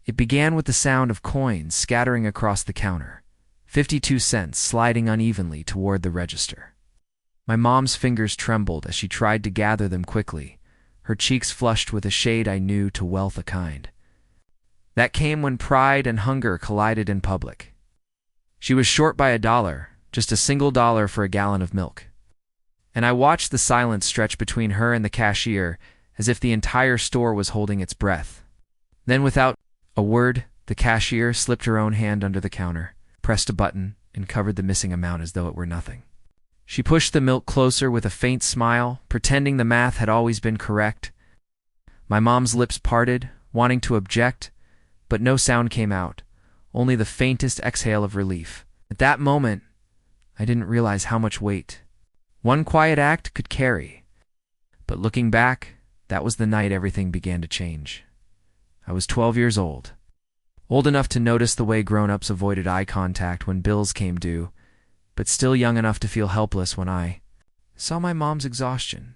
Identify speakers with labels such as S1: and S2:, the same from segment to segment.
S1: It began with the sound of coins scattering across the counter, 52 cents sliding unevenly toward the register. My mom's fingers trembled as she tried to gather them quickly, her cheeks flushed with a shade I knew to wealth a kind. That came when pride and hunger collided in public. She was short by $1, just a single dollar for a gallon of milk. And I watched the silence stretch between her and the cashier as if the entire store was holding its breath. Then without a word, the cashier slipped her own hand under the counter, pressed a button, and covered the missing amount as though it were nothing. She pushed the milk closer with a faint smile, pretending the math had always been correct. My mom's lips parted, wanting to object, but no sound came out, only the faintest exhale of relief. At that moment, I didn't realize how much weight one quiet act could carry. But looking back, that was the night everything began to change. I was 12 years old enough to notice the way grown-ups avoided eye contact when bills came due, but still young enough to feel helpless when I saw my mom's exhaustion.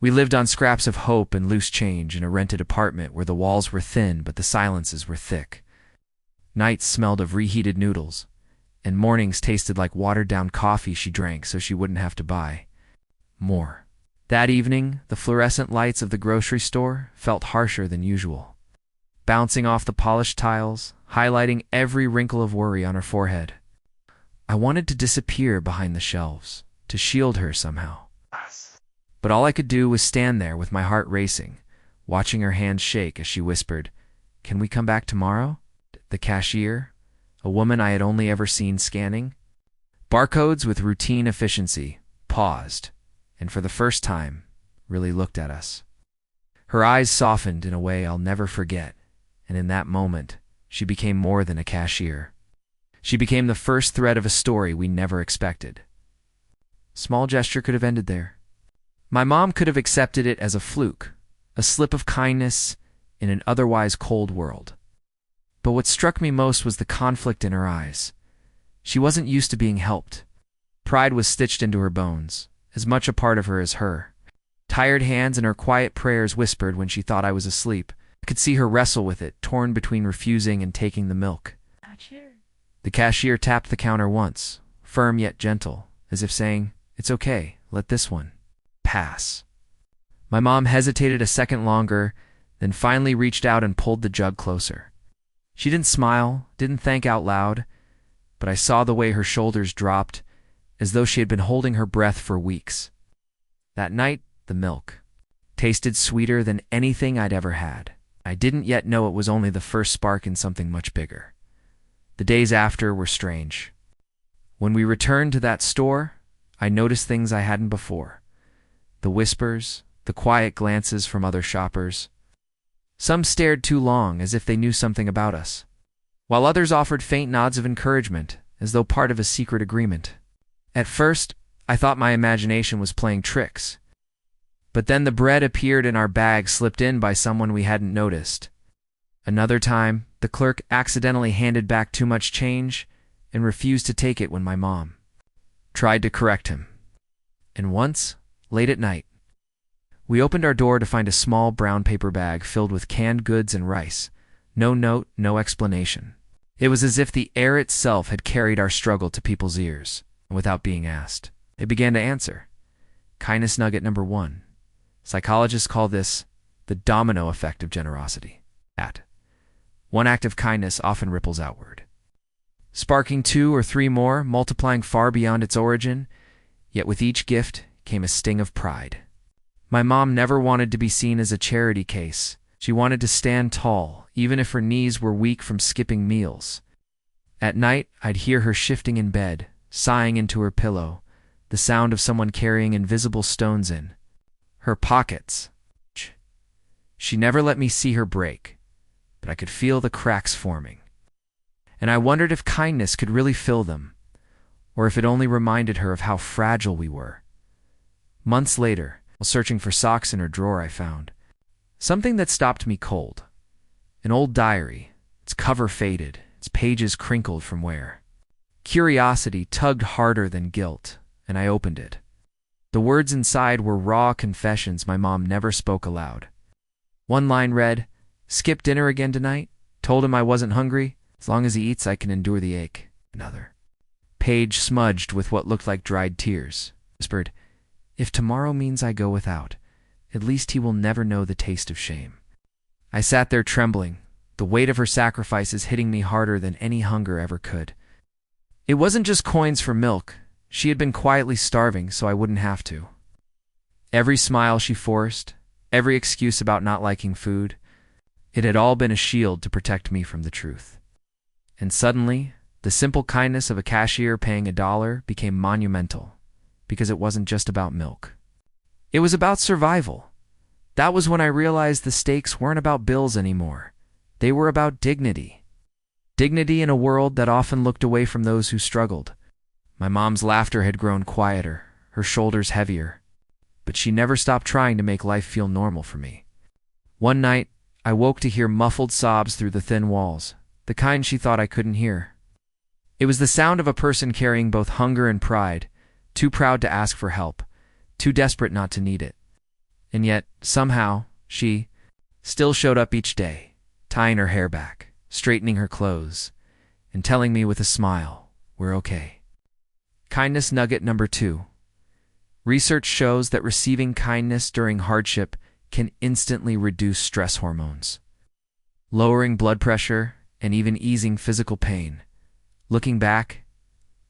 S1: We lived on scraps of hope and loose change in a rented apartment where the walls were thin but the silences were thick. Nights smelled of reheated noodles, and mornings tasted like watered-down coffee she drank so she wouldn't have to buy more. That evening, the fluorescent lights of the grocery store felt harsher than usual, bouncing off the polished tiles, highlighting every wrinkle of worry on her forehead. I wanted to disappear behind the shelves, to shield her somehow. But all I could do was stand there with my heart racing, watching her hands shake as she whispered, "Can we come back tomorrow?" The cashier, a woman I had only ever seen scanning barcodes with routine efficiency, paused, and for the first time, really looked at us. Her eyes softened in a way I'll never forget, and in that moment, she became more than a cashier. She became the first thread of a story we never expected. Small gesture could have ended there. My mom could have accepted it as a fluke, a slip of kindness in an otherwise cold world. But what struck me most was the conflict in her eyes. She wasn't used to being helped. Pride was stitched into her bones, as much a part of her as her. Tired hands and her quiet prayers whispered when she thought I was asleep. I could see her wrestle with it, torn between refusing and taking the milk. The cashier tapped the counter once, firm yet gentle, as if saying, "It's okay, let this one pass." My mom hesitated a second longer, then finally reached out and pulled the jug closer. She didn't smile, didn't thank out loud, but I saw the way her shoulders dropped, as though she had been holding her breath for weeks. That night, the milk tasted sweeter than anything I'd ever had. I didn't yet know it was only the first spark in something much bigger. The days after were strange. When we returned to that store, I noticed things I hadn't before. The whispers, the quiet glances from other shoppers. Some stared too long, as if they knew something about us, while others offered faint nods of encouragement, as though part of a secret agreement. At first, I thought my imagination was playing tricks. But then the bread appeared in our bag slipped in by someone we hadn't noticed. Another time, the clerk accidentally handed back too much change and refused to take it when my mom tried to correct him. And once, late at night, we opened our door to find a small brown paper bag filled with canned goods and rice. No note, no explanation. It was as if the air itself had carried our struggle to people's ears, and without being asked, they began to answer. Kindness nugget number 1. Psychologists call this the domino effect of generosity. One act of kindness often ripples outward, sparking 2 or 3 more, multiplying far beyond its origin, yet with each gift came a sting of pride. My mom never wanted to be seen as a charity case. She wanted to stand tall, even if her knees were weak from skipping meals. At night, I'd hear her shifting in bed, sighing into her pillow, the sound of someone carrying invisible stones in her pockets. She never let me see her break, but I could feel the cracks forming. And I wondered if kindness could really fill them, or if it only reminded her of how fragile we were. Months later, while searching for socks in her drawer, I found something that stopped me cold. An old diary, its cover faded, its pages crinkled from wear. Curiosity tugged harder than guilt, and I opened it. The words inside were raw confessions my mom never spoke aloud. One line read, "Skip dinner again tonight? Told him I wasn't hungry. As long as he eats, I can endure the ache. Another page smudged with what looked like dried tears. Whispered, "If tomorrow means I go without, at least he will never know the taste of shame." I sat there trembling, the weight of her sacrifices hitting me harder than any hunger ever could. It wasn't just coins for milk. She had been quietly starving so I wouldn't have to. Every smile she forced, every excuse about not liking food, it had all been a shield to protect me from the truth. And suddenly, the simple kindness of a cashier paying $1 became monumental, because it wasn't just about milk. It was about survival. That was when I realized the stakes weren't about bills anymore. They were about dignity. Dignity in a world that often looked away from those who struggled. My mom's laughter had grown quieter, her shoulders heavier, but she never stopped trying to make life feel normal for me. One night, I woke to hear muffled sobs through the thin walls, the kind she thought I couldn't hear. It was the sound of a person carrying both hunger and pride, too proud to ask for help, too desperate not to need it. And yet, somehow, she still showed up each day, tying her hair back, straightening her clothes, and telling me with a smile, "We're okay." Kindness nugget number 2. Research shows that receiving kindness during hardship can instantly reduce stress hormones, lowering blood pressure and even easing physical pain. Looking back,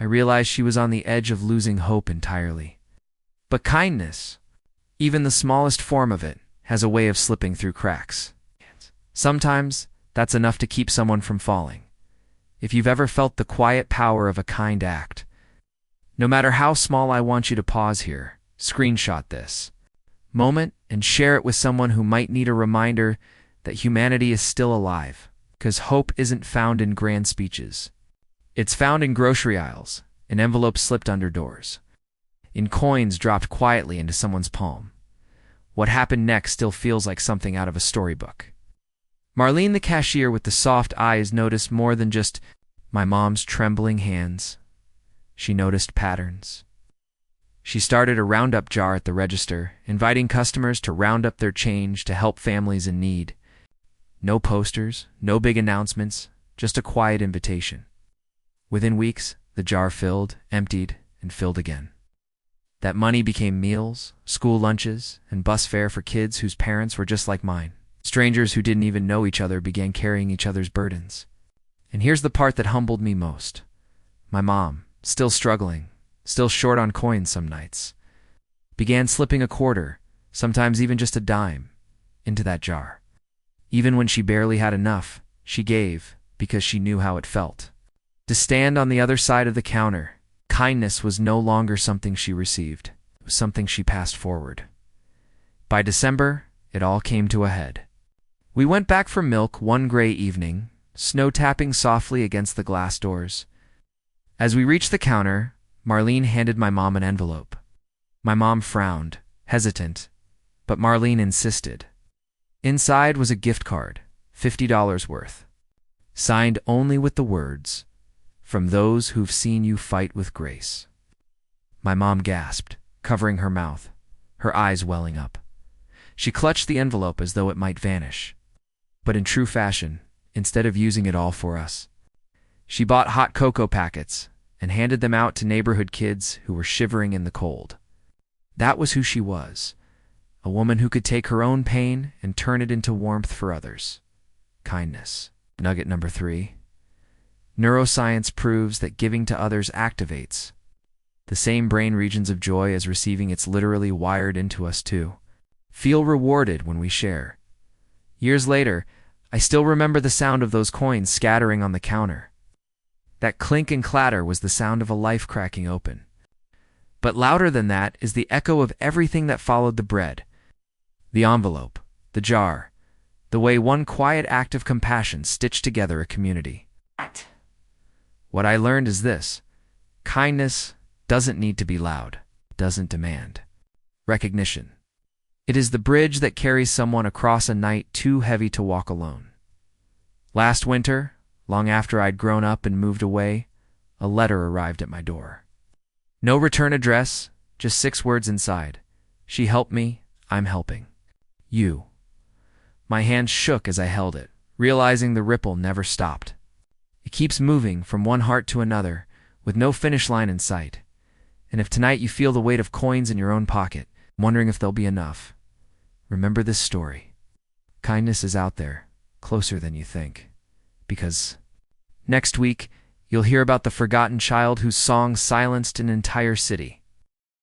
S1: I realized she was on the edge of losing hope entirely. But kindness, even the smallest form of it, has a way of slipping through cracks. Sometimes, that's enough to keep someone from falling. If you've ever felt the quiet power of a kind act, no matter how small, I want you to pause here, screenshot this moment, and share it with someone who might need a reminder that humanity is still alive, because hope isn't found in grand speeches. It's found in grocery aisles, in envelopes slipped under doors, in coins dropped quietly into someone's palm. What happened next still feels like something out of a storybook. Marlene, the cashier with the soft eyes, noticed more than just my mom's trembling hands. She noticed patterns. She started a roundup jar at the register, inviting customers to round up their change to help families in need. No posters, no big announcements, just a quiet invitation. Within weeks, the jar filled, emptied, and filled again. That money became meals, school lunches, and bus fare for kids whose parents were just like mine. Strangers who didn't even know each other began carrying each other's burdens. And here's the part that humbled me most. My mom, still struggling, still short on coins some nights, began slipping a quarter, sometimes even just a dime, into that jar. Even when she barely had enough, she gave because she knew how it felt. To stand on the other side of the counter, kindness was no longer something she received. It was something she passed forward. By December, it all came to a head. We went back for milk one gray evening, snow tapping softly against the glass doors. As we reached the counter, Marlene handed my mom an envelope. My mom frowned, hesitant, but Marlene insisted. Inside was a gift card, $50 worth, signed only with the words, "From those who've seen you fight with grace." My mom gasped, covering her mouth, her eyes welling up. She clutched the envelope as though it might vanish. But in true fashion, instead of using it all for us, she bought hot cocoa packets and handed them out to neighborhood kids who were shivering in the cold. That was who she was, a woman who could take her own pain and turn it into warmth for others. Kindness. Nugget number 3. Neuroscience proves that giving to others activates the same brain regions of joy as receiving. It's literally wired into us too. Feel rewarded when we share. Years later, I still remember the sound of those coins scattering on the counter. That clink and clatter was the sound of a life cracking open. But louder than that is the echo of everything that followed the bread. The envelope, the jar, the way one quiet act of compassion stitched together a community. What I learned is this: kindness doesn't need to be loud, doesn't demand recognition. It is the bridge that carries someone across a night too heavy to walk alone. Last winter, long after I'd grown up and moved away, a letter arrived at my door. No return address, just 6 words inside. "She helped me, I'm helping. You." My hand shook as I held it, realizing the ripple never stopped. It keeps moving from one heart to another, with no finish line in sight. And if tonight you feel the weight of coins in your own pocket, wondering if they'll be enough, remember this story. Kindness is out there, closer than you think. Because next week, you'll hear about the forgotten child whose song silenced an entire city.